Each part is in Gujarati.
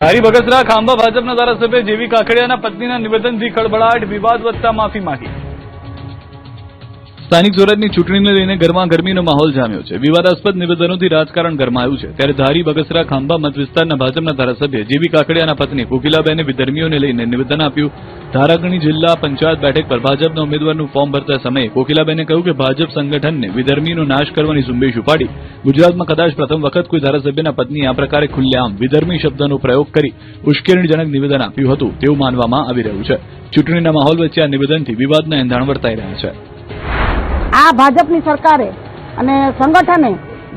ધારી બગસરા ખાંભા ભાજપના ધારાસભ્ય જેવી કાકડિયાના પત્નીના નિવેદનથી ખળભળાટ, વિવાદ વધતા માફી માંગી. સ્થાનિક સ્વરાજની ચૂંટણીને લઈને ગરમાગરમીનો માહોલ જામ્યો છે. વિવાદાસ્પદ નિવેદનોથી રાજકારણ ગરમાયું છે. ત્યારે ધારી બગસરા ખાંભા મત વિસ્તારના ભાજપના ધારાસભ્ય જેવી કાકડિયાના પત્ની કોકિલાબેને વિધર્મીઓને લઈને નિવેદન આપ્યું. ધારાગણી જિલ્લા પંચાયત બેઠક પર ભાજપના ઉમેદવારનું ફોર્મ ભરતા સમયે કોકિલાબેને કહ્યું કે ભાજપ સંગઠનને વિધર્મીનો નાશ કરવાની ઝુંબેશ ઉપાડી ગુજરાતમાં કદાચ પ્રથમ વખત કોઈ ધારાસભ્યના પત્નીએ આ પ્રકારે ખુલ્લેઆમ વિધર્મી શબ્દનો પ્રયોગ કરી ઉશ્કેરણીજનક નિવેદન આપ્યું હતું તેવું માનવામાં આવી રહ્યું છે. ચૂંટણીના માહોલ વચ્ચે આ નિવેદનથી વિવાદના એંધાણ વર્તાઈ રહ્યા છે. આ ભાજપની સરકારે અને સંગઠને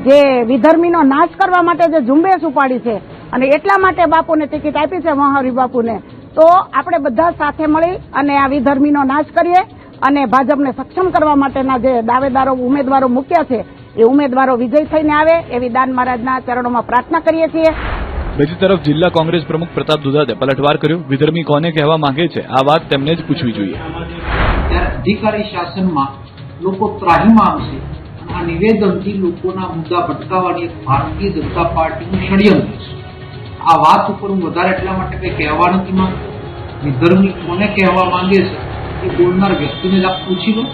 જે વિધર્મીનો નાશ કરવા માટે જે ઝુંબેશ ઉપાડી છે અને એટલા માટે બાપુને ટિકિટ આપી છે મહાવીર બાપુને, તો આપણે બધા સાથે મળી અને આ વિધર્મીનો નાશ કરીએ અને ભાજપને સક્ષમ કરવા માટેના જે દાવેદારો ઉમેદવારો મૂક્યા છે એ ઉમેદવારો વિજય થઈને આવે એવી દાન મહારાજના ચરણોમાં પ્રાર્થના કરીએ છીએ. બીજી તરફ જિલ્લા કોંગ્રેસ પ્રમુખ પ્રતાપ દુધાતે પલટવાર કર્યો. વિધર્મી કોને કહેવા માંગે છે આ વાત તેમને જ પૂછવી જોઈએ. અધિકારી શાસનમાં લોકો ત્રાહીમાં આવશે. આ નિવેદનથી લોકોના મુદ્દા ભટકાવવાની ભારતીય જનતા પાર્ટીનું ષડયંત્ર છે. આ વાત ઉપર હું વધારે એટલા માટે કંઈ કહેવા નથી માંગતો. વિધર્મી કોને કહેવા માંગે છે એ બોલનાર વ્યક્તિને જ આપ પૂછી લો.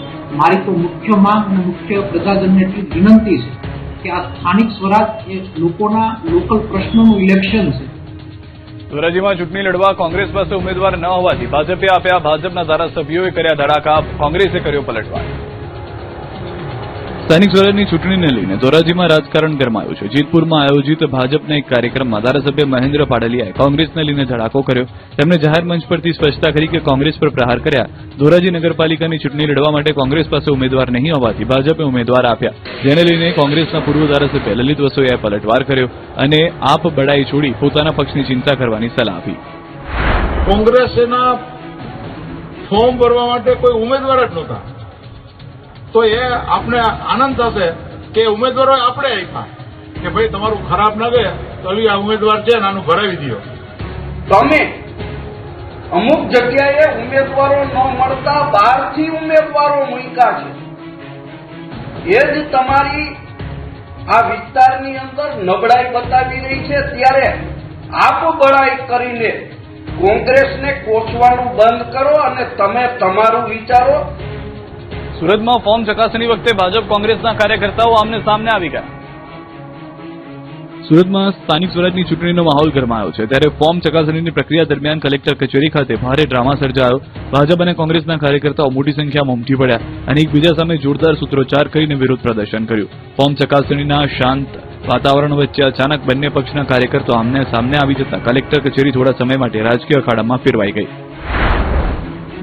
મારી તો મુખ્ય માંગ અને મુખ્ય પ્રજાજનને એટલી વિનંતી છે કે આ સ્થાનિક સ્વરાજ એ લોકોના લોકલ પ્રશ્નોનું ઇલેક્શન છે. ધોરાજીમાં ચૂંટણી લડવા કોંગ્રેસ પાસે ઉમેદવાર ન હોવાથી ભાજપે આપ્યા. ભાજપના ધારાસભ્યોએ કર્યા ધડાકા, કોંગ્રેસે કર્યો પલટવાર. સ્થાનિક સ્વરાજની ચૂંટણીને લઈને ધોરાજીમાં રાજકારણ ગરમાયું છે. જેતપુરમાં આયોજિત ભાજપના એક કાર્યક્રમમાં ધારાસભ્ય મહેન્દ્ર પાડલિયાએ કોંગ્રેસને લઈને ધડાકો કર્યો. તેમણે જાહેર મંચ પરથી સ્પષ્ટતા કરી કે કોંગ્રેસ પર પ્રહાર કર્યા. ધોરાજી નગરપાલિકાની ચૂંટણી લડવા માટે કોંગ્રેસ પાસે ઉમેદવાર નહીં હોવાથી ભાજપે ઉમેદવાર આપ્યા, જેને લઈને કોંગ્રેસના પૂર્વ ધારાસભ્ય લલિત વસોયાએ પલટવાર કર્યો અને આપ બડાઈ છોડી પોતાના પક્ષની ચિંતા કરવાની સલાહ આપી. કોંગ્રેસના ફોર્મ ભરવા માટે કોઈ ઉમેદવાર જ નહોતા, તો એ આપણે આનંદ થશે કે ઉમેદવારો આપણે આપ્યા કે ભાઈ તમારું ખરાબ લાગે તો આ ઉમેદવાર છે ને આનું ભરાવી દો. તમે અમુક જગ્યાએ ઉમેદવારો ન મળતા બહારથી ઉમેદવારો મૂક્યા છે. એ જ તમારી આ વિસ્તારની અંદર નબળાઈ બતાવી રહી છે. ત્યારે આપ બળાઈ કરીને કોંગ્રેસને કોચવાનું બંધ કરો અને તમે તમારું વિચારો. સુરતમાં ફોર્મ ચકાસણી વખતે ભાજપ કોંગ્રેસના કાર્યકર્તાઓ આમને સામને આવી ગયા. સુરતમાં સ્થાનિક સ્વરાજની ચૂંટણીનો માહોલ ગરમાયો છે. ત્યારે ફોર્મ ચકાસણીની પ્રક્રિયા દરમિયાન કલેક્ટર કચેરી ખાતે ભારે ડ્રામા સર્જાયો. ભાજપ અને કોંગ્રેસના કાર્યકર્તાઓ મોટી સંખ્યામાં ઉમટી પડ્યા અને એકબીજા સામે જોરદાર સૂત્રોચ્ચાર કરીને વિરોધ પ્રદર્શન કર્યું. ફોર્મ ચકાસણીના શાંત વાતાવરણ વચ્ચે અચાનક બંને પક્ષના કાર્યકર્તાઓ આમને સામને આવી જતા કલેક્ટર કચેરી થોડા સમય માટે રાજકીય અખાડામાં ફેરવાઈ ગઈ.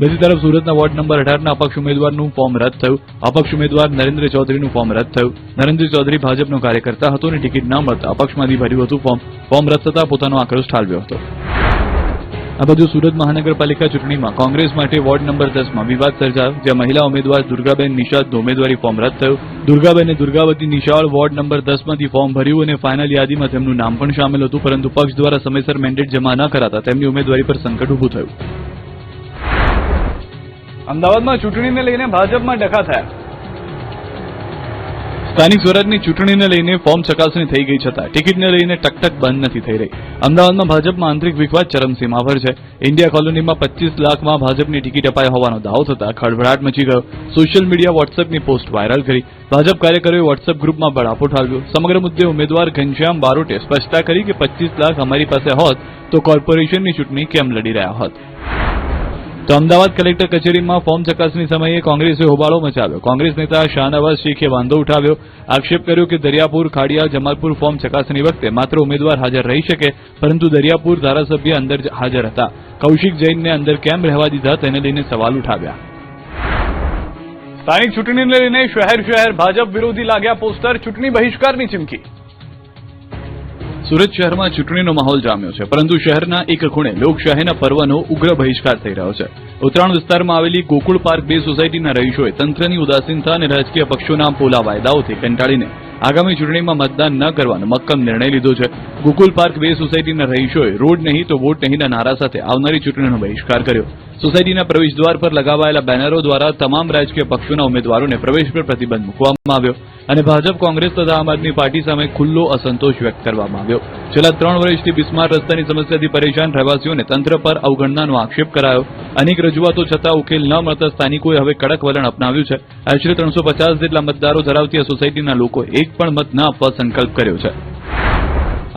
બીજી તરફ સુરતના વોર્ડ નંબર 18ના અપક્ષ ઉમેદવારનું ફોર્મ રદ થયું. અપક્ષ ઉમેદવાર નરેન્દ્ર ચૌધરીનું ફોર્મ રદ થયું. નરેન્દ્ર ચૌધરી ભાજપનો કાર્યકર્તા હતો અને ટિકિટ ન મળતા અપક્ષમાંથી ભર્યું હતું ફોર્મ રદ થતા પોતાનો આક્રોશ ઠાલવ્યો હતો. આ બાજુ સુરત મહાનગરપાલિકા ચૂંટણીમાં કોંગ્રેસ માટે વોર્ડ નંબર 10માં વિવાદ સર્જાયો, જ્યાં મહિલા ઉમેદવાર દુર્ગાબેન નિષાદનું ઉમેદવારી ફોર્મ રદ થયું. દુર્ગાબેને દુર્ગાવતી નિશાળ વોર્ડ નંબર 10માંથી ફોર્મ ભર્યું અને ફાઇનલ યાદીમાં તેમનું નામ પણ સામેલ હતું, પરંતુ પક્ષ દ્વારા સમયસર મેન્ડેટ જમા ન કરાતા તેમની ઉમેદવારી પર સંકટ ઉભું થયું. અમદાવાદમાં ચૂંટણીને લઈને ભાજપમાં ડખા થયા. સ્થાનિક સ્વરાજની ચૂંટણીને લઈને ફોર્મ ચકાસણી થઈ ગઈ છતાં ટિકિટને લઈને ટકટક બંધ નથી થઈ રહી. અમદાવાદમાં ભાજપમાં આંતરિક વિખવાદ ચરમસીમા પર છે. ઇન્ડિયા કોલોનીમાં 25 લાખમાં ભાજપની ટિકિટ અપાઈ હોવાનો દાવો થતા ખળભળાટ મચી ગયો. સોશિયલ મીડિયા વોટ્સએપની પોસ્ટ વાયરલ કરી. ભાજપ કાર્યકરોએ વોટ્સએપ ગ્રુપમાં બળાપો ઠાલવ્યો. સમગ્ર મુદ્દે ઉમેદવાર ઘનશ્યામ બારોટે સ્પષ્ટતા કરી કે 25 લાખ અમારી પાસે હોત તો કોર્પોરેશનની ચૂંટણી કેમ લડી રહ્યા હોત. તો અમદાવાદ કલેક્ટર કચેરીમાં ફોર્મ ચકાસણી સમયે કોંગ્રેસે હોબાળો મચાવ્યો. કોંગ્રેસ નેતા શાહનવાઝ શેખે વાંધો ઉઠાવ્યો. આક્ષેપ કર્યો કે દરિયાપુર, ખાડિયા, જમાલપુર ફોર્મ ચકાસણી વખતે માત્ર ઉમેદવાર હાજર રહી શકે, પરંતુ દરિયાપુર ધારાસભ્ય અંદર હાજર હતા. કૌશિક જૈનને અંદર કેમ રહેવા દીધા તેને લઈને સવાલ ઉઠાવ્યા. સ્થાનિક ચૂંટણીને લઈને શહેર ભાજપ વિરોધી લાગ્યા પોસ્ટર, ચૂંટણી બહિષ્કારની ચીમકી. સુરત શહેરમાં ચૂંટણીનો માહોલ જામ્યો છે, પરંતુ શહેરના એક ખૂણે લોકશાહીના પર્વનો ઉગ્ર બહિષ્કાર થઈ રહ્યો છે. ઉત્તરાયણ વિસ્તારમાં આવેલી ગોકુળ પાર્ક 2 સોસાયટીના રહીશોએ તંત્રની ઉદાસીનતા અને રાજકીય પક્ષોના પોલા વાયદાઓથી કંટાળીને આગામી ચૂંટણીમાં મતદાન ન કરવાનો મક્કમ નિર્ણય લીધો છે. ગોકુળ પાર્ક 2 સોસાયટીના રહીશોએ રોડ નહીં તો વોટ નહીંના નારા સાથે આવનારી ચૂંટણીનો બહિષ્કાર કર્યો. સોસાયટીના પ્રવેશદ્વાર પર લગાવાયેલા બેનરો દ્વારા તમામ રાજકીય પક્ષોના ઉમેદવારોને પ્રવેશ પર પ્રતિબંધ મૂકવામાં આવ્યો. અને ભાજપ, કોંગ્રેસ તથા આમ આદમી પાર્ટી સામે ખુલ્લો અસંતોષ વ્યક્ત કરવામાં આવ્યો. છેલ્લા 3 વર્ષથી બિસ્માર રસ્તાની સમસ્યાથી પરેશાન રહેવાસીઓને તંત્ર પર અવગણનાનો આક્ષેપ કરાયો. અનેક રજૂઆતો છતાં ઉકેલ ન મળતા સ્થાનિકોએ હવે કડક વલણ અપનાવ્યું છે. આશરે 350 જેટલા મતદારો ધરાવતી આ સોસાયટીના લોકો એક પણ મત ન આપવા સંકલ્પ કર્યો છે.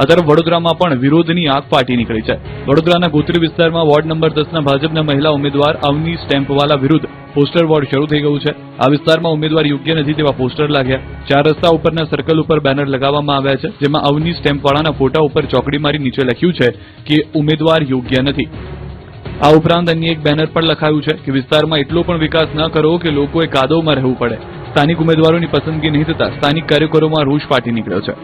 આ તરફ વડોદરામાં પણ વિરોધની આગ ફાટી નીકળી છે. વડોદરાના ગોત્રી વિસ્તારમાં વોર્ડ નંબર 10ના ભાજપના મહિલા ઉમેદવાર અવની સ્ટેમ્પવાલા વિરુદ્ધ પોસ્ટર વોર શરૂ થઈ ગયું છે. આ વિસ્તારમાં ઉમેદવાર યોગ્ય નથી તેવા પોસ્ટર લાગ્યા. 4 રસ્તા ઉપરના સર્કલ ઉપર બેનર લગાવવામાં આવ્યા છે, જેમાં અવની સ્ટેમ્પવાળાના ફોટા ઉપર ચોકડી મારી નીચે લખ્યું છે કે ઉમેદવાર યોગ્ય નથી. આ ઉપરાંત અન્ય એક બેનર પર લખાયું છે કે વિસ્તારમાં એટલો પણ વિકાસ ન કરો કે લોકોએ કાદવમાં રહેવું પડે. સ્થાનિક ઉમેદવારોની પસંદગી નહીં થતા સ્થાનિક કાર્યકરોમાં રોષ ફાટી નીકળ્યો છે.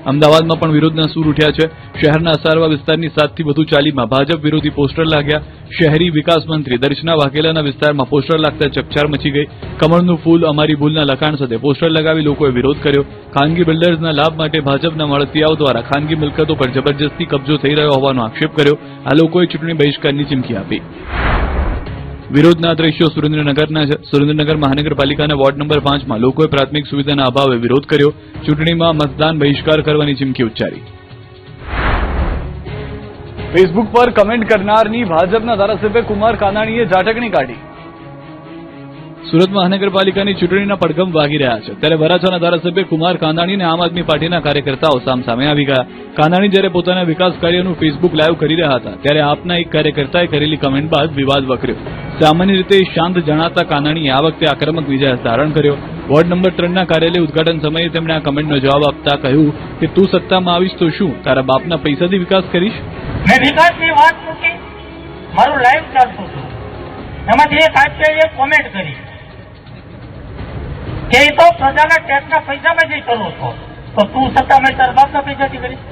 અમદાવાદમાં પણ વિરોધના સૂર ઉઠ્યા છે. શહેરના અસારવા વિસ્તારની 7 થી વધુ ચાલીમાં ભાજપ વિરોધી પોસ્ટર લાગ્યા. શહેરી વિકાસ મંત્રી દર્શના વાઘેલાના વિસ્તારમાં પોસ્ટર લાગતા ચકચાર મચી ગઈ. કમળનું ફૂલ અમારી ભૂલના લખાણ સાથે પોસ્ટર લગાવી લોકોએ વિરોધ કર્યો. ખાનગી બિલ્ડર્સના લાભ માટે ભાજપના મળતિયાઓ દ્વારા ખાનગી મિલકતો પર જબરજસ્તી કબજો થઈ રહ્યો હોવાનો આક્ષેપ કર્યો. આ લોકોએ ચૂંટણી બહિષ્કારની ચીમકી આપી. વિરોધના દ્રશ્યો સુરેન્દ્રનગરના છે. સુરેન્દ્રનગર મહાનગરપાલિકાના વોર્ડ નંબર 5માં લોકોએ પ્રાથમિક સુવિધાના અભાવે વિરોધ કર્યો. ચૂંટણીમાં મતદાન બહિષ્કાર કરવાની ચીમકી ઉચ્ચારી. ફેસબુક પર કમેન્ટ કરનારની ભાજપના ધારાસભ્ય કુમાર કાનાણીએ ઝાટકણી કાઢી. સુરત મહાનગરપાલિકાની ચૂંટણીના પડઘમ વાગી રહ્યા છે, ત્યારે વરાછાના ધારાસભ્ય કુમાર કાનાણી અને આમ આદમી પાર્ટીના કાર્યકર્તાઓ સામસામે આવી ગયા. કાનાણી જ્યારે પોતાના વિકાસ કાર્યનું ફેસબુક લાઈવ કરી રહ્યા હતા, ત્યારે આપના એક કાર્યકર્તાએ કરેલી કમેન્ટ બાદ વિવાદ વકર્યો. સામાન્ય રીતે શાંત જણાતા કાનાણીએ આ વખતે આક્રમક મિજાજ ધારણ કર્યો. વોર્ડ નંબર 3ના કાર્યાલય ઉદઘાટન સમયે તેમણે આ કમેન્ટનો જવાબ આપતા કહ્યું કે તું સત્તામાં આવીશ તો શું તારા બાપના પૈસાથી વિકાસ કરીશ? મેં વિકાસની વાત મૂકી, મારું લાઈવ ચાલતું હતું, એમાંથી એક આચાર્ય કોમેન્ટ કરી કે એ તો પ્રજાના ટેક્સના પૈસામાં જ કરો છો, તો તું સત્તામાં તારા બાપના પૈસાથી કરીશ?